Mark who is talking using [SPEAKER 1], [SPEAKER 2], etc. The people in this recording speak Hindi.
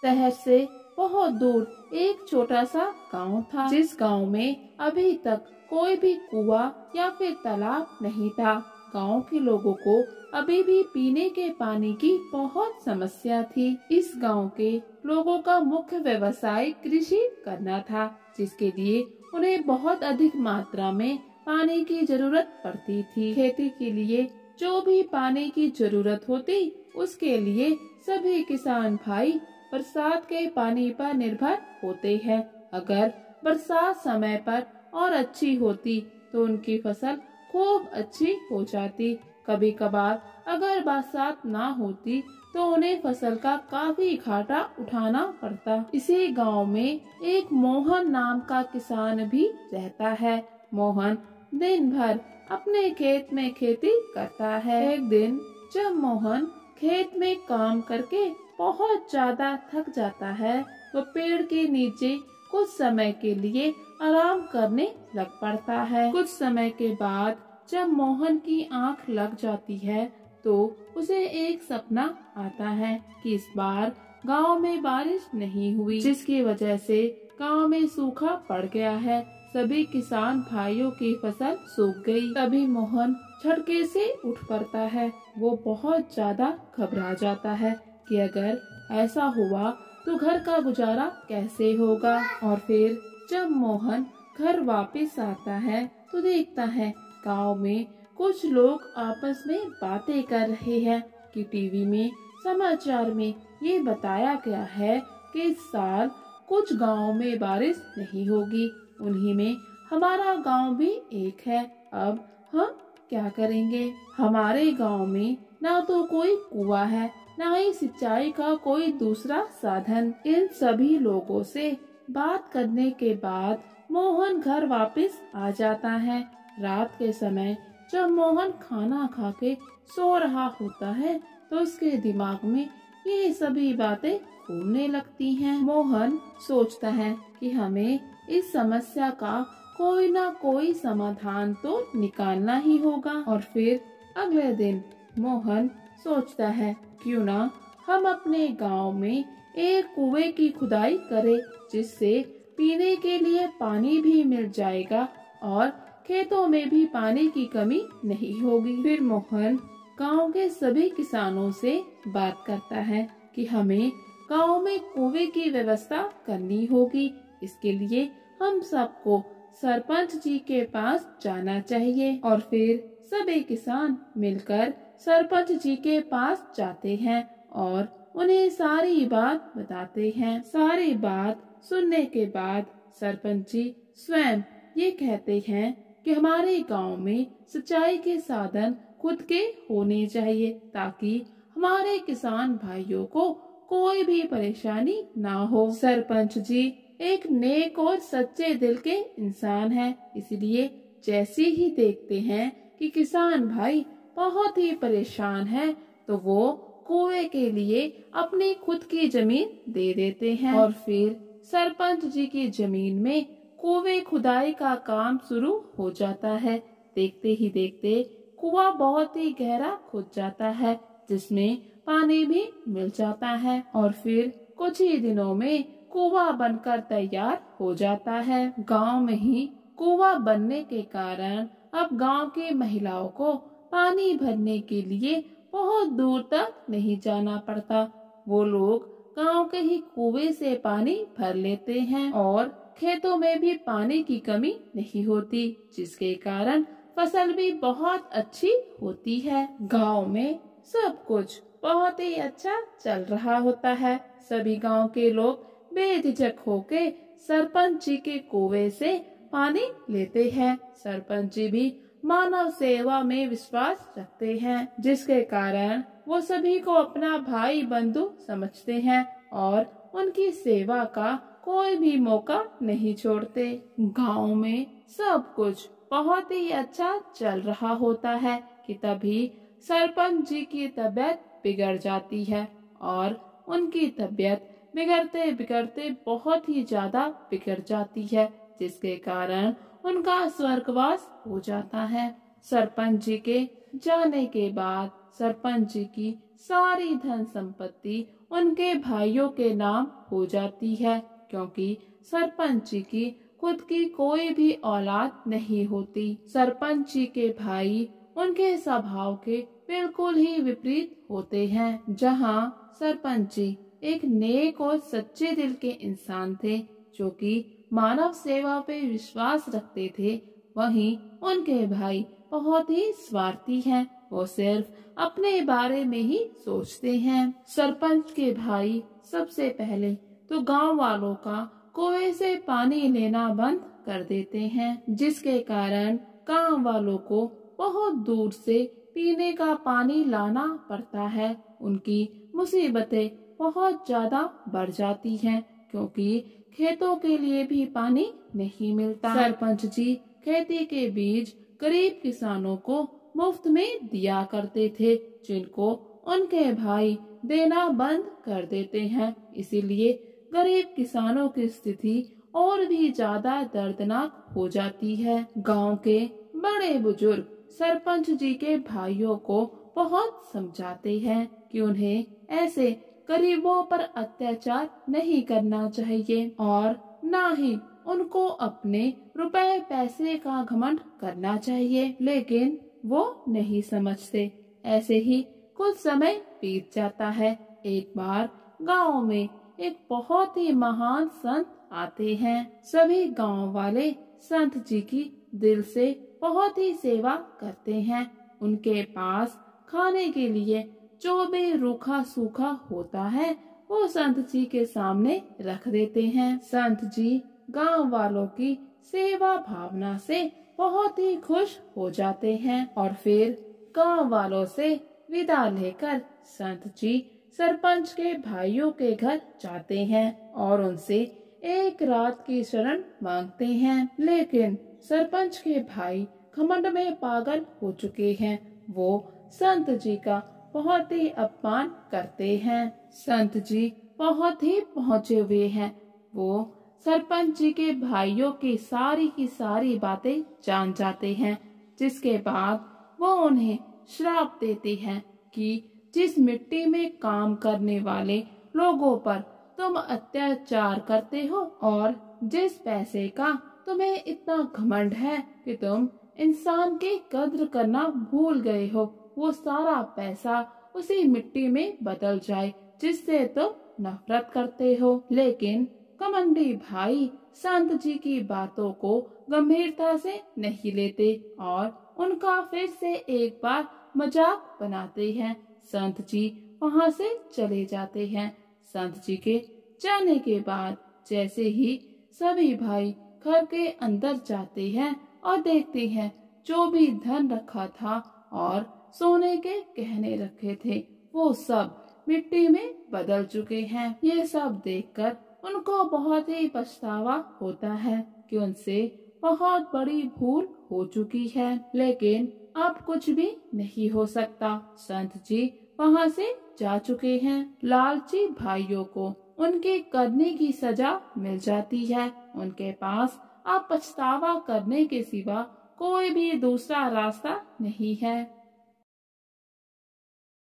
[SPEAKER 1] शहर से बहुत दूर एक छोटा सा गांव था, जिस गांव में अभी तक कोई भी कुआं या फिर तालाब नहीं था। गांव के लोगों को अभी भी पीने के पानी की बहुत समस्या थी। इस गांव के लोगों का मुख्य व्यवसाय कृषि करना था, जिसके लिए उन्हें बहुत अधिक मात्रा में पानी की जरूरत पड़ती थी। खेती के लिए जो भी पानी की जरूरत होती, उसके लिए सभी किसान भाई बरसात के पानी पर निर्भर होते हैं। अगर बरसात समय पर और अच्छी होती तो उनकी फसल खूब अच्छी हो जाती। कभी कभार अगर बरसात ना होती तो उन्हें फसल का काफी घाटा उठाना पड़ता। इसी गांव में एक मोहन नाम का किसान भी रहता है। मोहन दिन भर अपने खेत में खेती करता है। एक दिन जब मोहन खेत में काम करके बहुत ज्यादा थक जाता है, तो पेड़ के नीचे कुछ समय के लिए आराम करने लग पड़ता है। कुछ समय के बाद जब मोहन की आंख लग जाती है, तो उसे एक सपना आता है कि इस बार गांव में बारिश नहीं हुई, जिसकी वजह से गांव में सूखा पड़ गया है। सभी किसान भाइयों की फसल सूख गई। तभी मोहन झटके से उठ पड़ता है। वो बहुत ज्यादा घबरा जाता है कि अगर ऐसा हुआ तो घर का गुजारा कैसे होगा। और फिर जब मोहन घर वापस आता है तो देखता है गांव में कुछ लोग आपस में बातें कर रहे हैं कि टीवी में समाचार में ये बताया गया है कि इस साल कुछ गांव में बारिश नहीं होगी। उन्हीं में हमारा गांव भी एक है। अब हम क्या करेंगे? हमारे गांव में ना तो कोई कुआं है, ना ही सिंचाई का कोई दूसरा साधन। इन सभी लोगों से बात करने के बाद मोहन घर वापस आ जाता है। रात के समय जब मोहन खाना खा के सो रहा होता है, तो उसके दिमाग में ये सभी बातें घूमने लगती हैं। मोहन सोचता है कि हमें इस समस्या का कोई ना कोई समाधान तो निकालना ही होगा। और फिर अगले दिन मोहन सोचता है, क्यों ना हम अपने गांव में एक कुएं की खुदाई करें, जिससे पीने के लिए पानी भी मिल जाएगा और खेतों में भी पानी की कमी नहीं होगी। फिर मोहन गांव के सभी किसानों से बात करता है कि हमें गांव में कुएं की व्यवस्था करनी होगी। इसके लिए हम सबको सरपंच जी के पास जाना चाहिए। और फिर सभी किसान मिलकर सरपंच जी के पास जाते हैं और उन्हें सारी बात बताते हैं। सारी बात सुनने के बाद सरपंच जी स्वयं ये कहते हैं कि हमारे गांव में सिंचाई के साधन खुद के होने चाहिए, ताकि हमारे किसान भाइयों को कोई भी परेशानी ना हो। सरपंच जी एक नेक और सच्चे दिल के इंसान हैं, इसलिए जैसे ही देखते हैं कि किसान भाई बहुत ही परेशान हैं, तो वो कुएं के लिए अपनी खुद की जमीन दे देते हैं। और फिर सरपंच जी की जमीन में कुएं खुदाई का काम शुरू हो जाता है। देखते ही देखते कुआं बहुत ही गहरा खुद जाता है, जिसमें पानी भी मिल जाता है। और फिर कुछ ही दिनों में कुआं बनकर तैयार हो जाता है। गांव में ही कुआं बनने के कारण अब गांव की महिलाओं को पानी भरने के लिए बहुत दूर तक नहीं जाना पड़ता। वो लोग गांव के ही कुएं से पानी भर लेते हैं और खेतों में भी पानी की कमी नहीं होती, जिसके कारण फसल भी बहुत अच्छी होती है। गांव में सब कुछ बहुत ही अच्छा चल रहा होता है। सभी गांव के लोग बेझिझक होके सरपंच जी के कुएं से पानी लेते हैं। सरपंच जी भी मानव सेवा में विश्वास रखते हैं, जिसके कारण वो सभी को अपना भाई बंधु समझते हैं और उनकी सेवा का कोई भी मौका नहीं छोड़ते। गांव में सब कुछ बहुत ही अच्छा चल रहा होता है कि तभी सरपंच जी की तबीयत बिगड़ जाती है और उनकी तबीयत बिगड़ते बिगड़ते बहुत ही ज्यादा बिगड़ जाती है, जिसके कारण उनका स्वर्गवास हो जाता है। सरपंच जी के जाने के बाद सरपंच जी की सारी धन संपत्ति उनके भाइयों के नाम हो जाती है, क्योंकि सरपंच जी की खुद की कोई भी औलाद नहीं होती। सरपंच जी के भाई उनके स्वभाव के बिल्कुल ही विपरीत होते हैं। जहाँ सरपंच जी एक नेक और सच्चे दिल के इंसान थे, जो कि मानव सेवा पे विश्वास रखते थे, वहीं उनके भाई बहुत ही स्वार्थी हैं। वो सिर्फ अपने बारे में ही सोचते हैं। सरपंच के भाई सबसे पहले तो गांव वालों का कुएं से पानी लेना बंद कर देते हैं, जिसके कारण गांव वालों को बहुत दूर से पीने का पानी लाना पड़ता है। उनकी मुसीबतें बहुत ज्यादा बढ़ जाती हैं, क्योंकि खेतों के लिए भी पानी नहीं मिलता। सरपंच जी खेती के बीज गरीब किसानों को मुफ्त में दिया करते थे, जिनको उनके भाई देना बंद कर देते हैं। इसीलिए गरीब किसानों की स्थिति और भी ज्यादा दर्दनाक हो जाती है। गांव के बड़े बुजुर्ग सरपंच जी के भाइयों को बहुत समझाते हैं कि उन्हें ऐसे गरीबों पर अत्याचार नहीं करना चाहिए और न ही उनको अपने रुपए पैसे का घमंड करना चाहिए, लेकिन वो नहीं समझते। ऐसे ही कुछ समय बीत जाता है। एक बार गांव में एक बहुत ही महान संत आते हैं। सभी गांव वाले संत जी की दिल से बहुत ही सेवा करते हैं। उनके पास खाने के लिए जो भी रूखा सूखा होता है, वो संत जी के सामने रख देते हैं। संत जी गांव वालों की सेवा भावना से बहुत ही खुश हो जाते हैं और फिर गांव वालों से विदा लेकर संत जी सरपंच के भाइयों के घर जाते हैं और उनसे एक रात की शरण मांगते हैं। लेकिन सरपंच के भाई घमंड में पागल हो चुके हैं। वो संत जी का बहुत ही अपमान करते हैं। संत जी बहुत ही पहुँचे हुए हैं। वो सरपंच जी के भाइयों की सारी बातें जान जाते हैं, जिसके बाद वो उन्हें श्राप देते हैं कि जिस मिट्टी में काम करने वाले लोगों पर तुम अत्याचार करते हो और जिस पैसे का तुम्हें इतना घमंड है कि तुम इंसान की कद्र करना भूल गए हो, वो सारा पैसा उसी मिट्टी में बदल जाए जिससे तुम नफरत करते हो। लेकिन कमंडी भाई संत जी की बातों को गंभीरता से नहीं लेते और उनका फिर से एक बार मजाक बनाते हैं। संत जी वहाँ से चले जाते हैं। संत जी के जाने के बाद जैसे ही सभी भाई घर के अंदर जाते हैं और देखते हैं जो भी धन रखा था और सोने के गहने रखे थे, वो सब मिट्टी में बदल चुके हैं। ये सब देखकर उनको बहुत ही पछतावा होता है कि उनसे बहुत बड़ी भूल हो चुकी है, लेकिन अब कुछ भी नहीं हो सकता। संत जी वहाँ से जा चुके हैं। लालची भाइयों को उनके करने की सजा मिल जाती है। उनके पास अब पछतावा करने के सिवा कोई भी दूसरा रास्ता नहीं है।